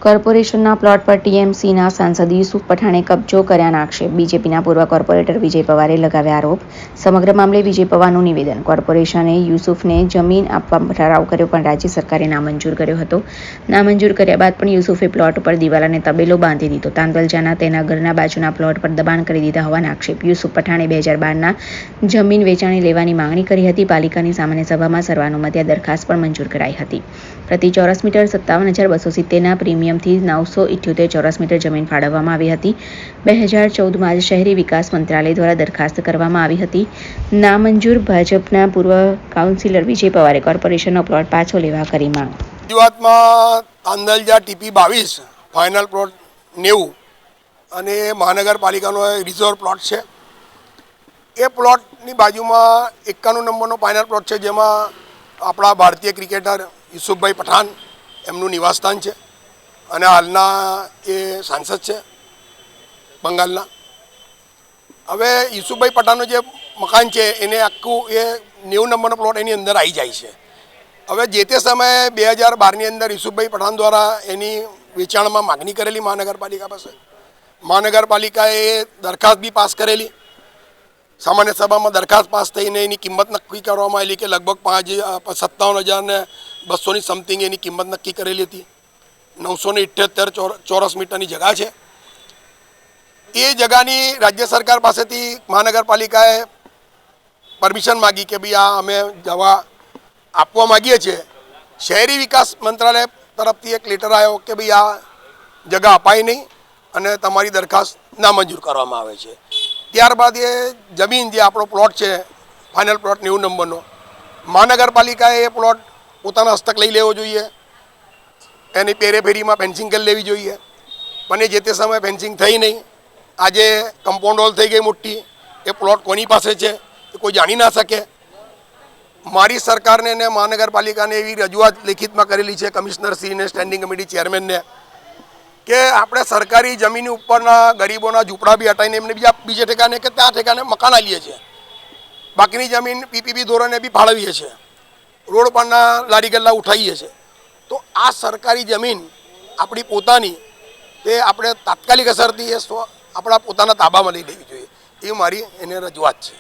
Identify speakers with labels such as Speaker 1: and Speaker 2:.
Speaker 1: કોર્પોરેશનના પ્લોટ પર ટીએમસીના સાંસદ યુસુફ પઠાણે કબજો કર્યાના આક્ષેપ. બીજેપીના પૂર્વ કોર્પોરેટર વિજય પવારે લગાવ્યા આરોપ. સમગ્ર મામલે વિજય પવારનું નિવેદન. કોર્પોરેશને યુસુફને જમીન આપવા ઠરાવ કર્યો પણ રાજ્ય સરકારે નામંજૂર કર્યો હતો. નામંજૂર કર્યા બાદ પણ યુસુફે પ્લોટ પર દિવાલ અને તબેલો બાંધી દીધો. તાંદલજાના તેના ઘરના બાજુના પ્લોટ પર દબાણ કરી દીધા હોવાના આક્ષેપ. યુસુફ પઠાણે 2012ના જમીન વેચાણી લેવાની માંગણી કરી હતી. પાલિકાની સામાન્ય સભામાં સર્વાનુમતે આ દરખાસ્ત પણ મંજૂર કરાઈ હતી. પ્રતિ ચોરસ મીટર 57,270ના પ્રીમિયમથી 978 ચોરસ મીટર જમીન ફાળવવામાં આવી હતી. 2014માં જ શહેરી વિકાસ મંત્રાલય દ્વારા દરખાસ્ત કરવામાં આવી હતી. નામંજૂર. ભાજપના પૂર્વ કાઉન્સિલર વિજય પવારે કોર્પોરેશનનો પ્લોટ પાછો લેવા કરી માંગ.
Speaker 2: રજૂઆતમાં તાંદલજા ટીપી 22 ફાઇનલ પ્લોટ 90 અને મહાનગરપાલિકાનો રિઝર્વ પ્લોટ છે. એ પ્લોટની બાજુમાં 91 નંબરનો ફાઇનલ પ્લોટ છે, જેમાં આપણા ભારતીય ક્રિકેટર યુસુફભાઈ પઠાણ એમનું નિવાસસ્થાન છે અને હાલના એ સાંસદ છે બંગાળના. હવે યુસુફભાઈ પઠાણનું જે મકાન છે એને આખું એ 90 નંબરનો પ્લોટ એની અંદર આવી જાય છે. હવે જે તે સમયે 2012ની અંદર યુસુફભાઈ પઠાણ દ્વારા એની વેચાણમાં માગણી કરેલી મહાનગરપાલિકા પાસે. મહાનગરપાલિકાએ દરખાસ્ત બી પાસ કરેલી. સામાન્ય સભામાં દરખાસ્ત પાસ થઈને એની કિંમત નક્કી કરવામાં આવેલી કે લગભગ 57,200ની સમથિંગ એની કિંમત નક્કી કરેલી હતી. 978 ચોરસ મીટરની જગા છે. એ જગાની રાજ્ય સરકાર પાસેથી મહાનગરપાલિકાએ પરમિશન માગી કે ભાઈ આ અમે જવા આપવા માગીએ છીએ. શહેરી વિકાસ મંત્રાલય તરફથી એક લેટર આવ્યો કે ભાઈ આ જગા અપાય નહીં અને તમારી દરખાસ્ત નામંજૂર કરવામાં આવે છે. ત્યારબાદ એ જમીન જે આપણો પ્લોટ છે ફાઇનલ પ્લોટ 90 નંબરનો, મહાનગરપાલિકાએ એ પ્લોટ પોતાના હસ્તક લઈ લેવો જોઈએ. એની પેરેફેરીમાં ફેન્સિંગ કરી લેવી જોઈએ, પણ એ જે તે સમયે ફેન્સિંગ થઈ નહીં. આજે કમ્પાઉન્ડ વોલ થઈ ગઈ મોટી. એ પ્લોટ કોની પાસે છે એ કોઈ જાણી ના શકે. મારી સરકારને અને મહાનગરપાલિકાને એવી રજૂઆત લેખિતમાં કરેલી છે કમિશનરશ્રીને, સ્ટેન્ડિંગ કમિટી ચેરમેનને, કે આપણે સરકારી જમીન ઉપરના ગરીબોના ઝૂંપડા બી હટાવીને એમને બીજે ઠેકાને કે ત્યાં ઠેકાને મકાન આપીએ છીએ. બાકીની જમીન પીપીપી ધોરણે બી ફાળવીએ છીએ. રોડ પરના લારી ગલ્લા ઉઠાવીએ છીએ. તો આ સરકારી જમીન આપણી પોતાની તે આપણે તાત્કાલિક અસરથી એ આપણા પોતાના તાબામાં લઈ લેવી જોઈએ. એ મારી એને રજૂઆત છે.